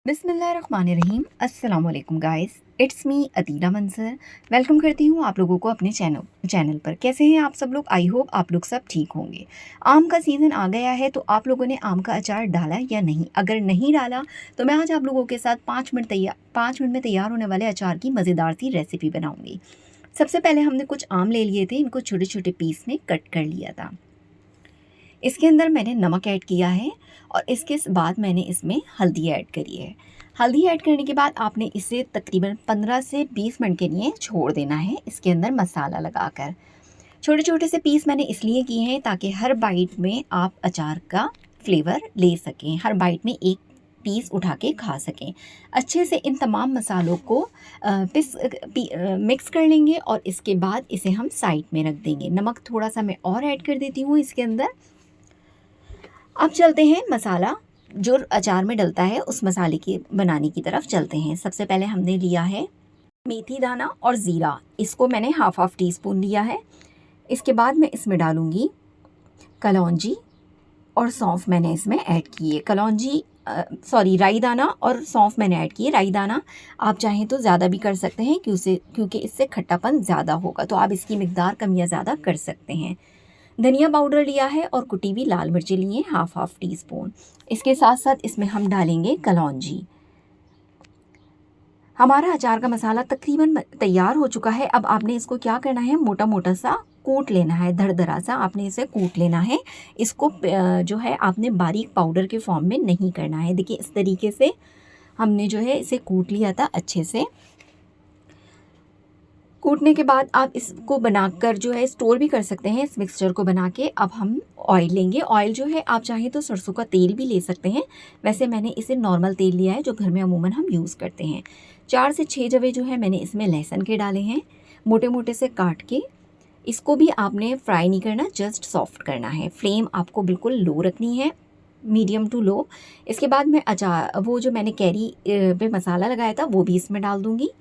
बिस्मिल्लाहिर्रहमानिर्रहीम। अस्सलाम वालेकुम गाइस, इट्स मी अतीला मंसर। वेलकम करती हूँ आप लोगों को अपने चैनल पर। कैसे हैं आप सब लोग? आई होप आप लोग सब ठीक होंगे। आम का सीज़न आ गया है, तो आप लोगों ने आम का अचार डाला या नहीं? अगर नहीं डाला तो मैं आज आप लोगों के साथ 5 मिनट में तैयार होने वाले अचार की मज़ेदार सी रेसिपी बनाऊँगी। सबसे पहले हमने कुछ आम ले लिए थे, इनको छोटे छोटे पीस में कट कर लिया था। इसके अंदर मैंने नमक ऐड किया है और इसके बाद मैंने इसमें हल्दी ऐड करी है। हल्दी ऐड करने के बाद आपने इसे तकरीबन 15 से 20 मिनट के लिए छोड़ देना है इसके अंदर मसाला लगाकर। छोटे छोटे से पीस मैंने इसलिए किए हैं ताकि हर बाइट में आप अचार का फ्लेवर ले सकें, हर बाइट में एक पीस उठा के खा सकें। अच्छे से इन तमाम मसालों को मिक्स कर लेंगे और इसके बाद इसे हम साइड में रख देंगे। नमक थोड़ा सा मैं और ऐड कर देती हूँ इसके अंदर। अब चलते हैं मसाला जो अचार में डलता है उस मसाले की बनाने की तरफ चलते हैं। सबसे पहले हमने लिया है मेथी दाना और ज़ीरा, इसको मैंने हाफ टी स्पून लिया है। इसके बाद मैं इसमें डालूँगी कलौंजी और सौंफ मैंने इसमें ऐड की है। राई दाना और सौंफ मैंने ऐड की है। राई दाना आप चाहें तो ज़्यादा भी कर सकते हैं क्योंकि इससे खट्टापन ज़्यादा होगा, तो आप इसकी मिकदार कम या ज़्यादा कर सकते हैं। धनिया पाउडर लिया है और कुटी हुई लाल मिर्ची लिए हैं हाफ टी स्पून। इसके साथ साथ इसमें हम डालेंगे कलौंजी। हमारा अचार का मसाला तकरीबन तैयार हो चुका है। अब आपने इसको क्या करना है, मोटा मोटा सा कूट लेना है, दरदरा सा आपने इसे कूट लेना है। इसको जो है आपने बारीक पाउडर के फॉर्म में नहीं करना है। देखिए इस तरीके से हमने जो है इसे कूट लिया था अच्छे से। कूटने के बाद आप इसको बनाकर जो है स्टोर भी कर सकते हैं इस मिक्सचर को बना के। अब हम ऑयल लेंगे। ऑयल जो है आप चाहें तो सरसों का तेल भी ले सकते हैं, वैसे मैंने इसे नॉर्मल तेल लिया है जो घर में अमूमन हम यूज़ करते हैं। 4 से 6 जवे जो है मैंने इसमें लहसुन के डाले हैं मोटे मोटे से काट के। इसको भी आपने फ्राई नहीं करना, जस्ट सॉफ्ट करना है। फ्लेम आपको बिल्कुल लो रखनी है, मीडियम टू लो। इसके बाद मैं वो जो मैंने कैरी पे मसाला लगाया था वो भी इसमें डाल दूँगी।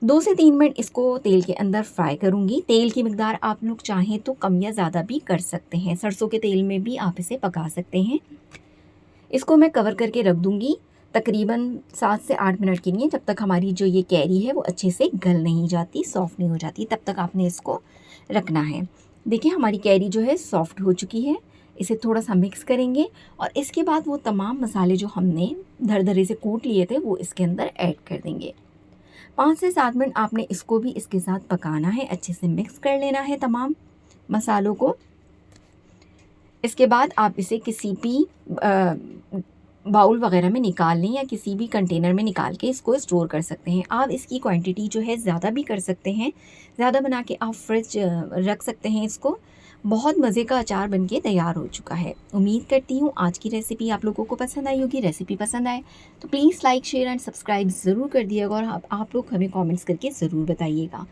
2 से 3 मिनट इसको तेल के अंदर फ्राई करूँगी। तेल की मिकदार आप लोग चाहें तो कम या ज़्यादा भी कर सकते हैं, सरसों के तेल में भी आप इसे पका सकते हैं। इसको मैं कवर करके रख दूँगी तकरीबन 7 से 8 मिनट के लिए, जब तक हमारी जो ये कैरी है वो अच्छे से गल नहीं जाती, सॉफ्ट नहीं हो जाती, तब तक आपने इसको रखना है। देखिए हमारी कैरी जो है सॉफ्ट हो चुकी है। इसे थोड़ा सा मिक्स करेंगे और इसके बाद वो तमाम मसाले जो हमने धरधरे से कूट लिए थे वो इसके अंदर ऐड कर देंगे। 5 से 7 मिनट आपने इसको भी इसके साथ पकाना है, अच्छे से मिक्स कर लेना है तमाम मसालों को। इसके बाद आप इसे किसी भी बाउल वगैरह में निकाल लें या किसी भी कंटेनर में निकाल के इसको स्टोर कर सकते हैं। आप इसकी क्वांटिटी जो है ज़्यादा भी कर सकते हैं, ज़्यादा बना के आप फ्रिज रख सकते हैं इसको। बहुत मज़े का अचार बनके तैयार हो चुका है। उम्मीद करती हूँ आज की रेसिपी आप लोगों को पसंद आई होगी। रेसिपी पसंद आए तो please like share and subscribe ज़रूर कर दिएगा और आप लोग हमें कमेंट्स करके ज़रूर बताइएगा।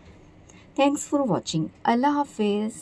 Thanks for watching. अल्लाह हाफिज़।